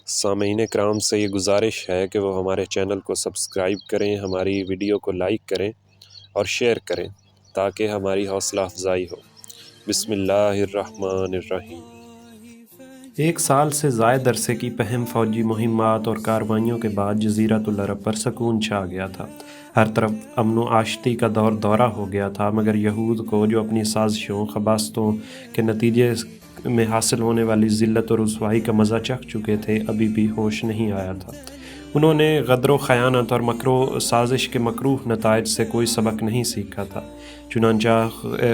سامعین کرام سے یہ گزارش ہے کہ وہ ہمارے چینل کو سبسکرائب کریں، ہماری ویڈیو کو لائک کریں اور شیئر کریں تاکہ ہماری حوصلہ افزائی ہو۔ بسم اللہ الرحمن الرحیم۔ 1 سال سے زائد عرصے کی پہم فوجی مہمات اور کارروائیوں کے بعد جزیرۃ العرب پر سکون چھا گیا تھا۔ ہر طرف امن و آشتی کا دورہ ہو گیا تھا، مگر یہود کو جو اپنی سازشوں خباثتوں کے نتیجے میں حاصل ہونے والی ذلت و رسوائی کا مزہ چکھ چکے تھے، ابھی بھی ہوش نہیں آیا تھا۔ انہوں نے غدر و خیانت اور مکر و سازش کے مکروہ نتائج سے کوئی سبق نہیں سیکھا تھا۔ چنانچہ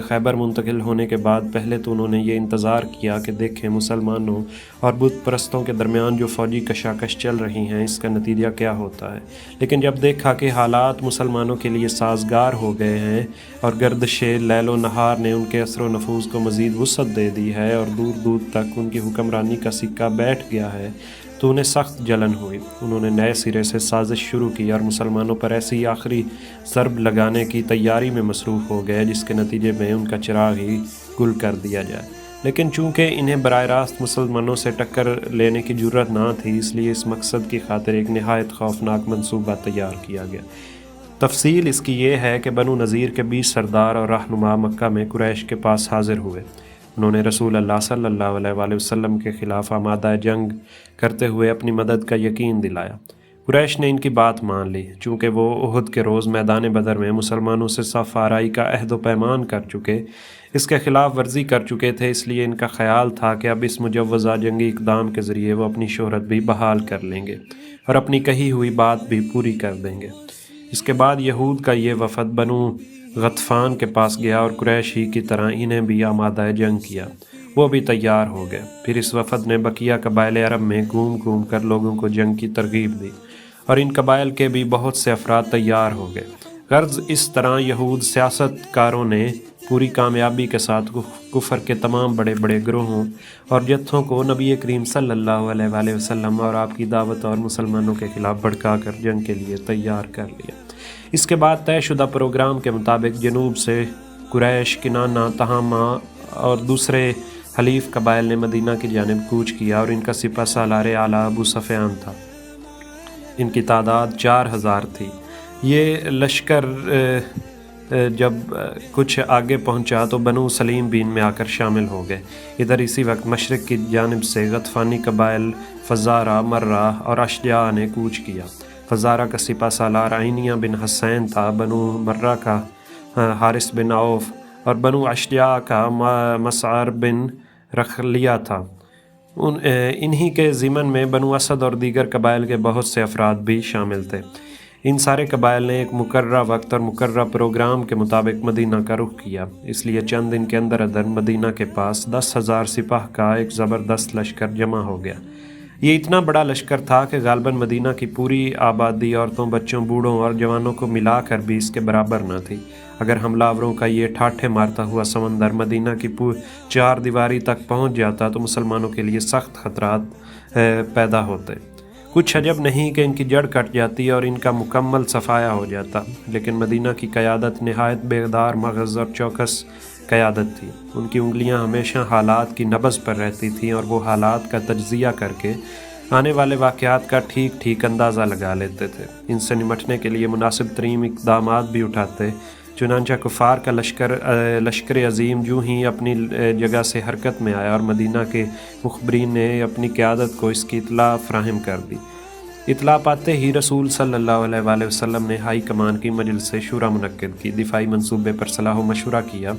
خیبر منتقل ہونے کے بعد پہلے تو انہوں نے یہ انتظار کیا کہ دیکھیں مسلمانوں اور بت پرستوں کے درمیان جو فوجی کشاکش چل رہی ہیں اس کا نتیجہ کیا ہوتا ہے، لیکن جب دیکھا کہ حالات مسلمانوں کے لیے سازگار ہو گئے ہیں اور گردش لیل و نہار نے ان کے اثر و نفوذ کو مزید وسعت دے دی ہے اور دور دور تک ان کی حکمرانی کا سکہ بیٹھ گیا ہے، تو انہیں سخت جلن ہوئی۔ انہوں نے نئے سرے سے سازش شروع کی اور مسلمانوں پر ایسی آخری ضرب لگانے کی تیاری میں مصروف ہو گئے جس کے نتیجے میں ان کا چراغ ہی گل کر دیا جائے۔ لیکن چونکہ انہیں براہ راست مسلمانوں سے ٹکر لینے کی جرت نہ تھی، اس لیے اس مقصد کی خاطر ایک نہایت خوفناک منصوبہ تیار کیا گیا۔ تفصیل اس کی یہ ہے کہ بنو نذیر کے 20 سردار اور رہنما مکہ میں قریش کے پاس حاضر ہوئے۔ انہوں نے رسول اللہ صلی اللہ علیہ وآلہ وسلم کے خلاف آمادہ جنگ کرتے ہوئے اپنی مدد کا یقین دلایا۔ قریش نے ان کی بات مان لی، چونکہ وہ احد کے روز میدان بدر میں مسلمانوں سے صف آرائی کا عہد و پیمان کر چکے، اس کے خلاف ورزی کر چکے تھے، اس لیے ان کا خیال تھا کہ اب اس مجوزہ جنگی اقدام کے ذریعے وہ اپنی شہرت بھی بحال کر لیں گے اور اپنی کہی ہوئی بات بھی پوری کر دیں گے۔ اس کے بعد یہود کا یہ وفد بنو غطفان کے پاس گیا اور قریش ہی کی طرح انہیں بھی آمادہ جنگ کیا۔ وہ بھی تیار ہو گئے۔ پھر اس وفد نے بقیہ قبائل عرب میں گھوم گھوم کر لوگوں کو جنگ کی ترغیب دی اور ان قبائل کے بھی بہت سے افراد تیار ہو گئے۔ غرض اس طرح یہود سیاست کاروں نے پوری کامیابی کے ساتھ کفر کے تمام بڑے بڑے گروہوں اور جتھوں کو نبی کریم صلی اللہ علیہ وآلہ وسلم اور آپ کی دعوت اور مسلمانوں کے خلاف بھڑکا کر جنگ کے لیے تیار کر لیا۔ اس کے بعد طے شدہ پروگرام کے مطابق جنوب سے قریش، کنانہ، تہامہ اور دوسرے حلیف قبائل نے مدینہ کی جانب کوچ کیا اور ان کا سپہ سالار اعلیٰ ابو سفیان تھا۔ ان کی تعداد 4000 تھی۔ یہ لشکر جب کچھ آگے پہنچا تو بنو سلیم بین میں آ کر شامل ہو گئے۔ ادھر اسی وقت مشرق کی جانب سے غطفانی قبائل فزارہ، مرہ اور اشجاع نے کوچ کیا۔ فزارہ کا سپہ سالار عینیہ بن حسین تھا، بنو مرہ کا حارث بن عوف اور بنو اشجاع کا مسعر بن رخلیہ تھا۔ انہی کے ضمن میں بنو اسد اور دیگر قبائل کے بہت سے افراد بھی شامل تھے۔ ان سارے قبائل نے ایک مقررہ وقت اور مقررہ پروگرام کے مطابق مدینہ کا رخ کیا۔ اس لیے چند دن کے اندر مدینہ کے پاس 10,000 سپاہ کا ایک زبردست لشکر جمع ہو گیا۔ یہ اتنا بڑا لشکر تھا کہ غالباً مدینہ کی پوری آبادی عورتوں، بچوں، بوڑھوں اور جوانوں کو ملا کر بھی اس کے برابر نہ تھی۔ اگر حملہ آوروں کا یہ ٹھاٹھے مارتا ہوا سمندر مدینہ کی 4 دیواری تک پہنچ جاتا تو مسلمانوں کے لیے سخت خطرات پیدا ہوتے۔ کچھ عجب نہیں کہ ان کی جڑ کٹ جاتی اور ان کا مکمل صفایا ہو جاتا، لیکن مدینہ کی قیادت نہایت بیدار مغز اور چوکس قیادت تھی۔ ان کی انگلیاں ہمیشہ حالات کی نبض پر رہتی تھیں اور وہ حالات کا تجزیہ کر کے آنے والے واقعات کا ٹھیک ٹھیک اندازہ لگا لیتے تھے۔ ان سے نمٹنے کے لیے مناسب ترین اقدامات بھی اٹھاتے۔ چنانچہ کفار کا لشکر عظیم جو ہی اپنی جگہ سے حرکت میں آیا اور مدینہ کے مخبرین نے اپنی قیادت کو اس کی اطلاع فراہم کر دی۔ اطلاع پاتے ہی رسول صلی اللہ علیہ وآلہ وسلم نے ہائی کمان کی مجلس شورا منعقد کی، دفاعی منصوبے پر صلاح و مشورہ کیا۔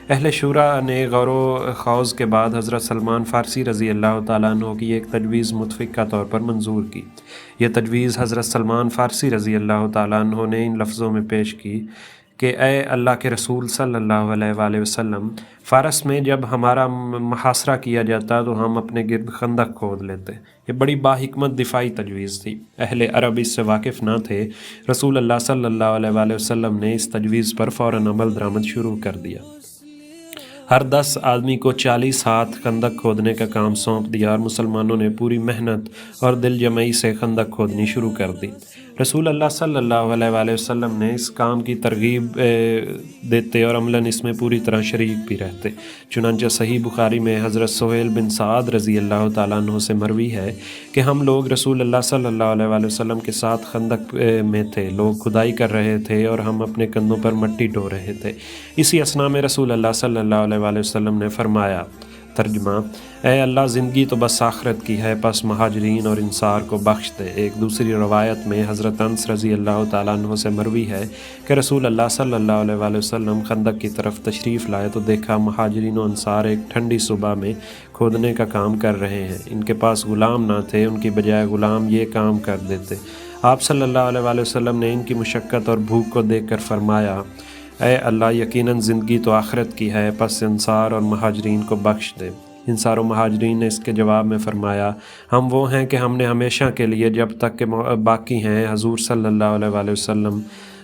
اہل شورا نے غور و خوض کے بعد حضرت سلمان فارسی رضی اللہ تعالیٰ عنہ کی ایک تجویز متفقہ طور پر منظور کی۔ یہ تجویز حضرت سلمان فارسی رضی اللہ تعالیٰ عنہ نے ان لفظوں میں پیش کی کہ اے اللہ کے رسول صلی اللہ علیہ وآلہ وسلم، فارس میں جب ہمارا محاصرہ کیا جاتا تو ہم اپنے گرد خندق کھود لیتے۔ یہ بڑی باحکمت دفاعی تجویز تھی۔ اہل عرب اس سے واقف نہ تھے۔ رسول اللہ صلی اللہ علیہ وآلہ وسلم نے اس تجویز پر فوراً عمل درآمد شروع کر دیا۔ ہر 10 آدمی کو 40 ہاتھ خندق کھودنے کا کام سونپ دیا اور مسلمانوں نے پوری محنت اور دل جمعی سے خندق کھودنی شروع کر دی۔ رسول اللہ صلی اللہ علیہ وآلہ وسلم نے اس کام کی ترغیب دیتے اور عملاً اس میں پوری طرح شریک بھی رہتے۔ چنانچہ صحیح بخاری میں حضرت سہیل بن سعد رضی اللہ تعالیٰ عنہ سے مروی ہے کہ ہم لوگ رسول اللہ صلی اللہ علیہ وآلہ وسلم کے ساتھ خندق میں تھے، لوگ کھدائی کر رہے تھے اور ہم اپنے کندھوں پر مٹی ڈھو رہے تھے۔ اسی اثنا میں رسول اللہ صلی اللہ علیہ وآلہ وسلم نے فرمایا، ترجمہ: اے اللہ، زندگی تو بس آخرت کی ہے، پس مہاجرین اور انصار کو بخش دے۔ ایک دوسری روایت میں حضرت انس رضی اللہ تعالیٰ عنہ سے مروی ہے کہ رسول اللہ صلی اللہ علیہ وآلہ وسلم خندق کی طرف تشریف لائے تو دیکھا مہاجرین و انصار ایک ٹھنڈی صبح میں کھودنے کا کام کر رہے ہیں۔ ان کے پاس غلام نہ تھے، ان کی بجائے غلام یہ کام کر دیتے۔ آپ صلی اللہ علیہ وآلہ وسلم نے ان کی مشقت اور بھوک کو دیکھ کر فرمایا، اے اللہ، یقیناً زندگی تو آخرت کی ہے، پس انصار اور مہاجرین کو بخش دے۔ انصار و مہاجرین نے اس کے جواب میں فرمایا، ہم وہ ہیں کہ ہم نے ہمیشہ کے لیے جب تک کہ باقی ہیں حضور صلی اللہ علیہ وآلہ وسلم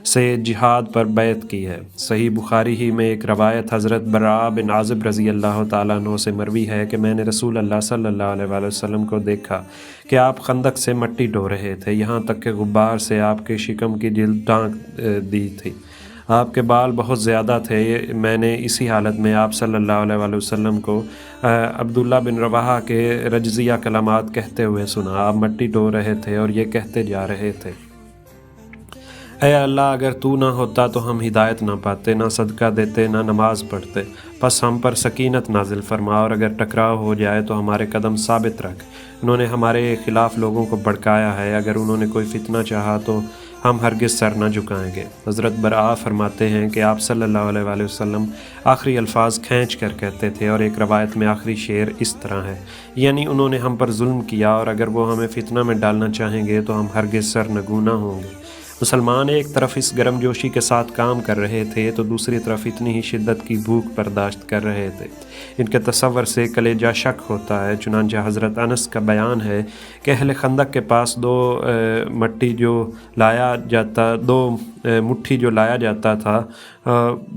سے جہاد پر بیعت کی ہے۔ صحیح بخاری ہی میں ایک روایت حضرت براء بن عازب رضی اللہ تعالیٰ عنہ سے مروی ہے کہ میں نے رسول اللہ صلی اللہ علیہ وآلہ وسلم کو دیکھا کہ آپ خندق سے مٹی ڈھو رہے تھے، یہاں تک کہ غبار سے آپ کے شکم کی جلد ڈھانک دی تھی۔ آپ کے بال بہت زیادہ تھے۔ میں نے اسی حالت میں آپ صلی اللہ علیہ وآلہ وسلم کو عبداللہ بن رواحہ کے رجزیہ کلمات کہتے ہوئے سنا۔ آپ مٹی ڈھو رہے تھے اور یہ کہتے جا رہے تھے، اے اللہ، اگر تو نہ ہوتا تو ہم ہدایت نہ پاتے، نہ صدقہ دیتے، نہ نماز پڑھتے، پس ہم پر سکینت نازل فرما، اور اگر ٹکراؤ ہو جائے تو ہمارے قدم ثابت رکھ۔ انہوں نے ہمارے خلاف لوگوں کو بھڑکایا ہے، اگر انہوں نے کوئی فتنہ چاہا تو ہم ہرگز سر نہ جھکائیں گے۔ حضرت براء فرماتے ہیں کہ آپ صلی اللہ علیہ وآلہ وسلم آخری الفاظ کھینچ کر کہتے تھے، اور ایک روایت میں آخری شعر اس طرح ہے، یعنی انہوں نے ہم پر ظلم کیا، اور اگر وہ ہمیں فتنہ میں ڈالنا چاہیں گے تو ہم ہرگز سرنگو نہ ہوں گے۔ مسلمان ایک طرف اس گرم جوشی کے ساتھ کام کر رہے تھے تو دوسری طرف اتنی ہی شدت کی بھوک برداشت کر رہے تھے۔ ان کے تصور سے کلیجہ شک ہوتا ہے۔ چنانچہ حضرت انس کا بیان ہے کہ اہل خندق کے پاس دو مٹھی جو لایا جاتا تھا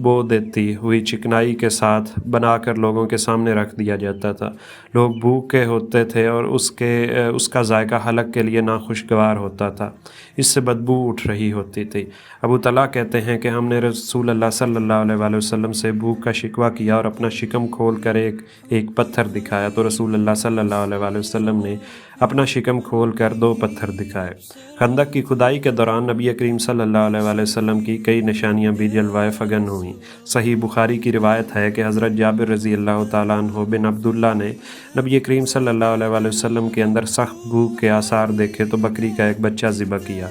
وہ دیتی ہوئی چکنائی کے ساتھ بنا کر لوگوں کے سامنے رکھ دیا جاتا تھا۔ لوگ بھوکے ہوتے تھے اور اس کا ذائقہ حلق کے لیے ناخوشگوار ہوتا تھا، اس سے بدبو اٹھ رہی ہوتی تھی۔ ابو طلحہ کہتے ہیں کہ ہم نے رسول اللہ صلی اللہ علیہ وآلہ وسلم سے بھوک کا شکوہ کیا اور اپنا شکم کھول کر ایک پتھر دکھایا، تو رسول اللہ صلی اللہ علیہ وآلہ وسلم نے اپنا شکم کھول کر 2 پتھر دکھائے۔ خندق کی کھدائی کے دوران نبی کریم صلی اللہ علیہ وآلہ وسلم کی کئی نشانیاں بھی جلوہ فگن ہوئیں۔ صحیح بخاری کی روایت ہے کہ حضرت جابر رضی اللہ تعالیٰ عنہ بن عبداللہ نے نبی کریم صلی اللہ علیہ وآلہ وسلم کے اندر سخت بھوک کے آثار دیکھے تو بکری کا ایک بچہ ذبح کیا،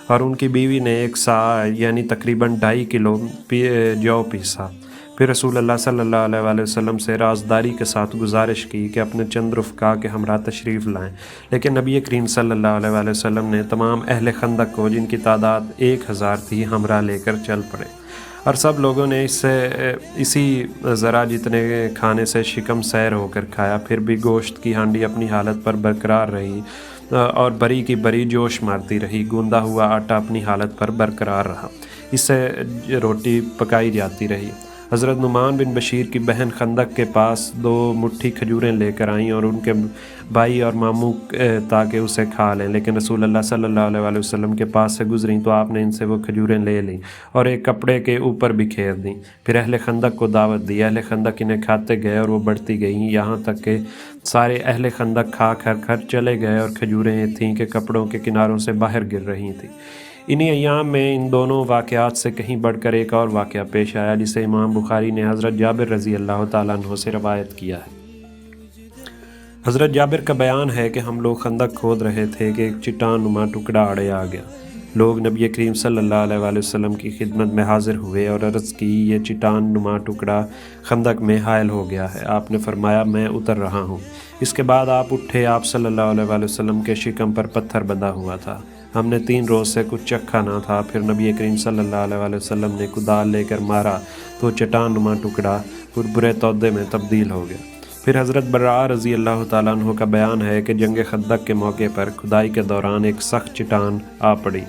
اور ان کی بیوی نے 1 صاع یعنی تقریباً 2.5 کلو جو پیسا۔ پھر رسول اللہ صلی اللہ علیہ وآلہ وسلم سے رازداری کے ساتھ گزارش کی کہ اپنے چند رفقا کے ہمراہ تشریف لائیں، لیکن نبی کریم صلی اللہ علیہ وآلہ وسلم نے تمام اہل خندق کو، جن کی تعداد 1000 تھی، ہمراہ لے کر چل پڑے، اور سب لوگوں نے اسی ذرا جتنے کھانے سے شکم سیر ہو کر کھایا۔ پھر بھی گوشت کی ہانڈی اپنی حالت پر برقرار رہی اور بری کی بری جوش مارتی رہی، گوندا ہوا آٹا اپنی حالت پر برقرار رہا، اس سے روٹی پکائی جاتی رہی۔ حضرت نعمان بن بشیر کی بہن خندق کے پاس 2 مٹھی کھجوریں لے کر آئیں اور ان کے بھائی اور ماموں تاکہ اسے کھا لیں، لیکن رسول اللہ صلی اللہ علیہ وآلہ وسلم کے پاس سے گزریں تو آپ نے ان سے وہ کھجوریں لے لیں اور ایک کپڑے کے اوپر بکھیر دیں۔ پھر اہل خندق کو دعوت دی، اہل خندق انہیں کھاتے گئے اور وہ بڑھتی گئیں، یہاں تک کہ سارے اہل خندق کھا کر چلے گئے اور کھجوریں تھیں کہ کپڑوں کے کناروں سے باہر گر رہی تھیں۔ انہی ایام میں ان دونوں واقعات سے کہیں بڑھ کر ایک اور واقعہ پیش آیا، جسے امام بخاری نے حضرت جابر رضی اللہ تعالیٰ عنہ سے روایت کیا ہے۔ حضرت جابر کا بیان ہے کہ ہم لوگ خندق کھود رہے تھے کہ ایک چٹان نما ٹکڑا اڑے آ گیا۔ لوگ نبی کریم صلی اللہ علیہ وآلہ وسلم کی خدمت میں حاضر ہوئے اور عرض کی، یہ چٹان نما ٹکڑا خندق میں حائل ہو گیا ہے۔ آپ نے فرمایا، میں اتر رہا ہوں۔ اس کے بعد آپ اٹھے، آپ صلی اللہ علیہ وآلہ وسلم کے شکم پر پتھر بندھا ہوا تھا، ہم نے 3 روز سے کچھ چکھا نہ تھا۔ پھر نبی کریم صلی اللہ علیہ وآلہ وسلم نے کدال لے کر مارا تو چٹان نما ٹکڑا برے تودے میں تبدیل ہو گیا۔ پھر حضرت براء رضی اللہ تعالیٰ عنہ کا بیان ہے کہ جنگ خندق کے موقع پر کھدائی کے دوران ایک سخت چٹان آ پڑی،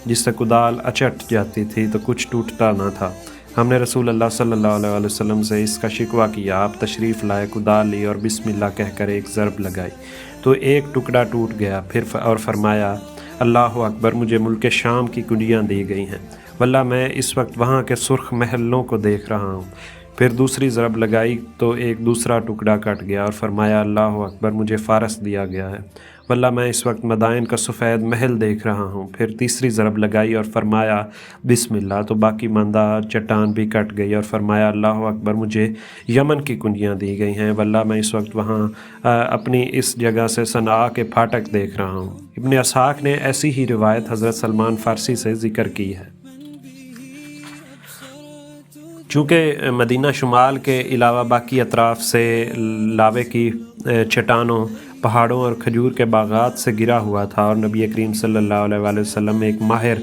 جس سے کدال اچٹ جاتی تھی تو کچھ ٹوٹتا نہ تھا۔ ہم نے رسول اللہ صلی اللہ علیہ وسلم سے اس کا شکوہ کیا، آپ تشریف لائے، کدال لی اور بسم اللہ کہہ کر ایک ضرب لگائی تو ایک ٹکڑا ٹوٹ گیا، پھر اور فرمایا اللہ اکبر، مجھے ملک شام کی کنجیاں دی گئی ہیں، واللہ میں اس وقت وہاں کے سرخ محلوں کو دیکھ رہا ہوں۔ پھر دوسری ضرب لگائی تو ایک دوسرا ٹکڑا کٹ گیا اور فرمایا اللہ اکبر، مجھے فارس دیا گیا ہے، واللہ میں اس وقت مدائن کا سفید محل دیکھ رہا ہوں۔ پھر تیسری ضرب لگائی اور فرمایا بسم اللہ تو باقی ماندہ چٹان بھی کٹ گئی اور فرمایا اللہ اکبر، مجھے یمن کی کنجیاں دی گئی ہیں، واللہ میں اس وقت وہاں اپنی اس جگہ سے صنعاء کے پھاٹک دیکھ رہا ہوں۔ ابن اسحاق نے ایسی ہی روایت حضرت سلمان فارسی سے ذکر کی ہے۔ چونکہ مدینہ شمال کے علاوہ باقی اطراف سے لاوے کی چٹانوں، پہاڑوں اور کھجور کے باغات سے گرا ہوا تھا، اور نبی کریم صلی اللہ علیہ وآلہ وسلم ایک ماہر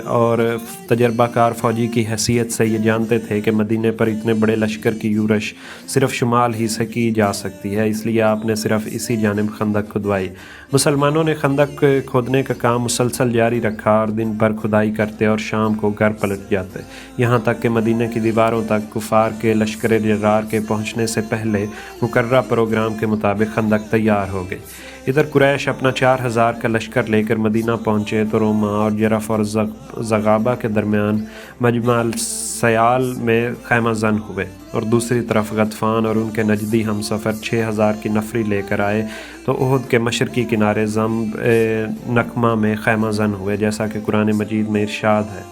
اور تجربہ کار فوجی کی حیثیت سے یہ جانتے تھے کہ مدینے پر اتنے بڑے لشکر کی یورش صرف شمال ہی سے کی جا سکتی ہے، اس لیے آپ نے صرف اسی جانب خندق کھدوائی۔ مسلمانوں نے خندق کھودنے کا کام مسلسل جاری رکھا اور دن بھر کھدائی کرتے اور شام کو گھر پلٹ جاتے، یہاں تک کہ مدینہ کی دیواروں تک کفار کے لشکر جرار کے پہنچنے سے پہلے مقررہ پروگرام کے مطابق خندق تیار ہو گئی۔ ادھر قریش اپنا 4000 کا لشکر لے کر مدینہ پہنچے تو روما اور جرف اور زغابہ کے درمیان مجمع السیال میں خیمہ زن ہوئے، اور دوسری طرف غطفان اور ان کے نجدی ہم سفر 6000 کی نفری لے کر آئے تو احد کے مشرقی کنارے زمب نقمہ میں خیمہ زن ہوئے، جیسا کہ قرآن مجید میں ارشاد ہے۔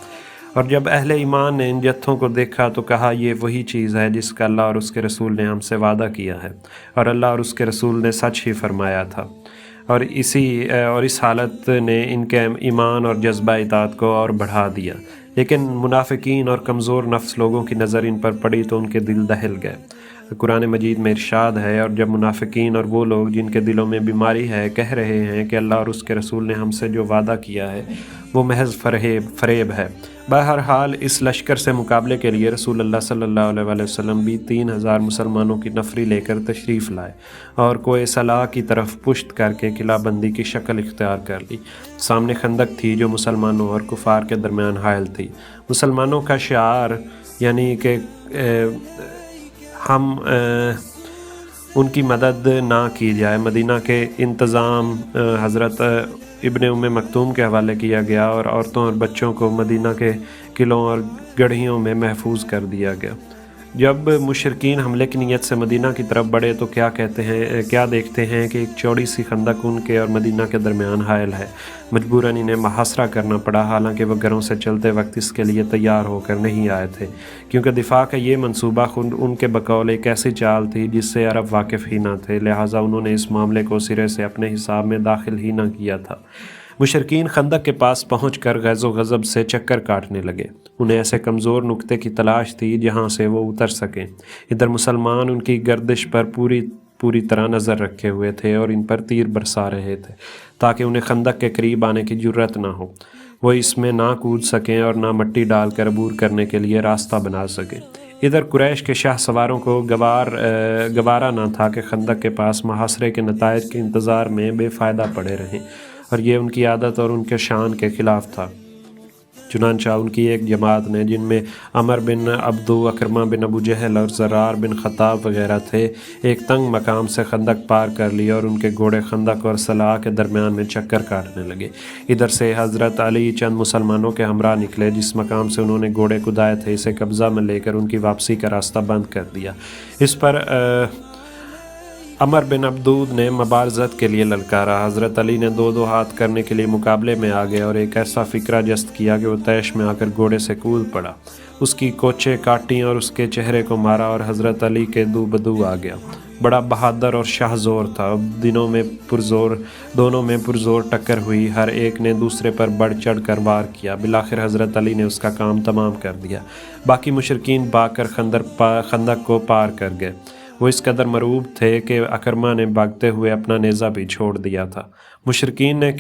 اور جب اہل ایمان نے ان جتھوں کو دیکھا تو کہا یہ وہی چیز ہے جس کا اللہ اور اس کے رسول نے ہم سے وعدہ کیا ہے، اور اللہ اور اس کے رسول نے سچ ہی فرمایا تھا، اور اس حالت نے ان کے ایمان اور جذبہ اطاعت کو اور بڑھا دیا۔ لیکن منافقین اور کمزور نفس لوگوں کی نظر ان پر پڑی تو ان کے دل دہل گئے۔ قرآن مجید میں ارشاد ہے، اور جب منافقین اور وہ لوگ جن کے دلوں میں بیماری ہے کہہ رہے ہیں کہ اللہ اور اس کے رسول نے ہم سے جو وعدہ کیا ہے وہ محض فریب ہے۔ بہرحال اس لشکر سے مقابلے کے لیے رسول اللہ صلی اللہ علیہ وآلہ وسلم بھی 3000 مسلمانوں کی نفری لے کر تشریف لائے اور کوہ صلاح کی طرف پشت کر کے قلعہ بندی کی شکل اختیار کر لی۔ سامنے خندق تھی جو مسلمانوں اور کفار کے درمیان حائل تھی۔ مسلمانوں کا شعار یعنی کہ ہم ان کی مدد نہ کی جائے، مدینہ کے انتظام حضرت ابن ام مکتوم کے حوالے کیا گیا اور عورتوں اور بچوں کو مدینہ کے قلعوں اور گڑھیوں میں محفوظ کر دیا گیا۔ جب مشرکین حملے کی نیت سے مدینہ کی طرف بڑھے تو کیا دیکھتے ہیں کہ ایک چوڑی سی خندق ان کے اور مدینہ کے درمیان حائل ہے۔ مجبوراً انہیں محاصرہ کرنا پڑا، حالانکہ وہ گھروں سے چلتے وقت اس کے لیے تیار ہو کر نہیں آئے تھے، کیونکہ دفاع کا یہ منصوبہ خود ان کے بقول ایک ایسی چال تھی جس سے عرب واقف ہی نہ تھے، لہٰذا انہوں نے اس معاملے کو سرے سے اپنے حساب میں داخل ہی نہ کیا تھا۔ مشرکین خندق کے پاس پہنچ کر غیظ و غضب سے چکر کاٹنے لگے، انہیں ایسے کمزور نقطے کی تلاش تھی جہاں سے وہ اتر سکیں۔ ادھر مسلمان ان کی گردش پر پوری طرح نظر رکھے ہوئے تھے اور ان پر تیر برسا رہے تھے تاکہ انہیں خندق کے قریب آنے کی جرت نہ ہو، وہ اس میں نہ کود سکیں اور نہ مٹی ڈال کر عبور کرنے کے لیے راستہ بنا سکیں۔ ادھر قریش کے شاہ سواروں کو گوارا نہ تھا کہ خندق کے پاس محاصرے کے نتائج کے انتظار میں بے فائدہ پڑے رہیں، اور یہ ان کی عادت اور ان کے شان کے خلاف تھا۔ چنانچہ ان کی ایک جماعت نے، جن میں عمر بن عبدو، اکرمہ بن ابو جہل اور زرار بن خطاب وغیرہ تھے، ایک تنگ مقام سے خندق پار کر لی اور ان کے گھوڑے خندق اور صلاح کے درمیان میں چکر کاٹنے لگے۔ ادھر سے حضرت علی چند مسلمانوں کے ہمراہ نکلے، جس مقام سے انہوں نے گھوڑے کدائے تھے اسے قبضہ میں لے کر ان کی واپسی کا راستہ بند کر دیا۔ اس پر عمر بن عبدود نے مبارزت کے لیے للکارا۔ حضرت علی نے دو ہاتھ کرنے کے لیے مقابلے میں آ گئے اور ایک ایسا فکرہ جست کیا کہ وہ طیش میں آ کر گھوڑے سے کود پڑا، اس کی کوچیں کاٹیں اور اس کے چہرے کو مارا اور حضرت علی کے دو بدو آ گیا۔ بڑا بہادر اور شاہ زور تھا، دونوں میں پرزور ٹکر ہوئی، ہر ایک نے دوسرے پر بڑھ چڑھ کر وار کیا۔ بالآخر حضرت علی نے اس کا کام تمام کر دیا، باقی مشرکین بھاگ کر خندق کو پار کر گئے۔ وہ اس قدر مرعوب تھے کہ اکرمہ نے بھاگتے ہوئے اپنا نیزہ بھی چھوڑ دیا تھا۔ مشرکین نے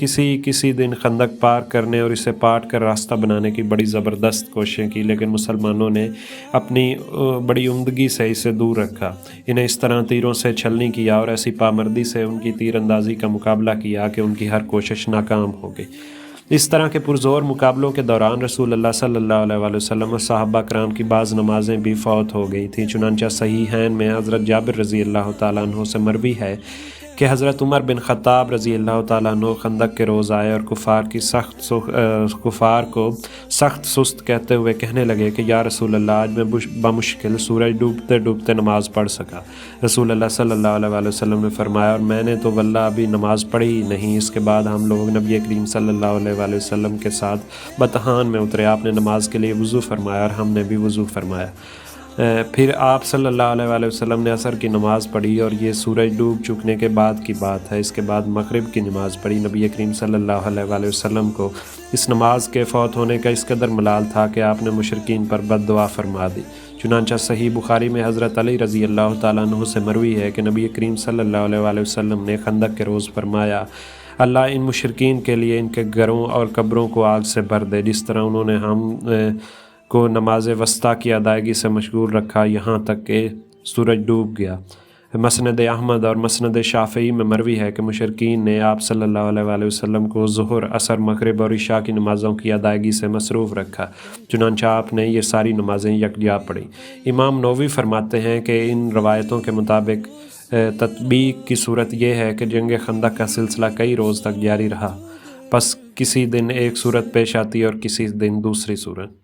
کسی دن خندق پار کرنے اور اسے پاٹ کر راستہ بنانے کی بڑی زبردست کوششیں کی، لیکن مسلمانوں نے اپنی بڑی عمدگی سے اسے دور رکھا، انہیں اس طرح تیروں سے چھلنی کیا اور ایسی پامردی سے ان کی تیر اندازی کا مقابلہ کیا کہ ان کی ہر کوشش ناکام ہو گئی۔ اس طرح کے پرزور مقابلوں کے دوران رسول اللہ صلی اللہ علیہ وآلہ وسلم اور صحابہ کرام کی بعض نمازیں بھی فوت ہو گئی تھیں۔ چنانچہ صحیحین میں حضرت جابر رضی اللہ تعالیٰ عنہ سے مروی ہے کہ حضرت عمر بن خطاب رضی اللہ تعالیٰ عنہ خندق کے روز آئے اور کفار کو سخت سست کہتے ہوئے کہنے لگے کہ یا رسول اللہ، آج میں بمشکل سورج ڈوبتے ڈوبتے نماز پڑھ سکا۔ رسول اللہ صلی اللہ علیہ وآلہ وسلم نے فرمایا، اور میں نے تو واللہ ابھی نماز پڑھی ہی نہیں۔ اس کے بعد ہم لوگ نبی کریم صلی اللہ علیہ وآلہ وسلم کے ساتھ بطحان میں اترے۔ آپ نے نماز کے لیے وضو فرمایا اور ہم نے بھی وضو فرمایا۔ پھر آپ صلی اللہ علیہ وآلہ وسلم نے عصر کی نماز پڑھی، اور یہ سورج ڈوب چکنے کے بعد کی بات ہے۔ اس کے بعد مغرب کی نماز پڑھی۔ نبی کریم صلی اللہ علیہ وآلہ وسلم کو اس نماز کے فوت ہونے کا اس قدر ملال تھا کہ آپ نے مشرکین پر بد دعا فرما دی۔ چنانچہ صحیح بخاری میں حضرت علی رضی اللہ تعالیٰ عنہ سے مروی ہے کہ نبی کریم صلی اللہ علیہ وآلہ وسلم نے خندق کے روز فرمایا، اللہ ان مشرکین کے لیے ان کے گھروں اور قبروں کو آگ سے بھر دے، جس طرح انہوں نے ہم کو نماز وسطیٰ کی ادائیگی سے مشغول رکھا یہاں تک کہ سورج ڈوب گیا۔ مسند احمد اور مسند شافعی میں مروی ہے کہ مشرکین نے آپ صلی اللہ علیہ وآلہ وسلم کو ظہر، عصر، مغرب اور عشاء کی نمازوں کی ادائیگی سے مصروف رکھا، چنانچہ آپ نے یہ ساری نمازیں یکجا پڑھی۔ امام نووی فرماتے ہیں کہ ان روایتوں کے مطابق تطبیق کی صورت یہ ہے کہ جنگ خندق کا سلسلہ کئی روز تک جاری رہا، پس کسی دن ایک صورت پیش آتی اور کسی دن دوسری صورت۔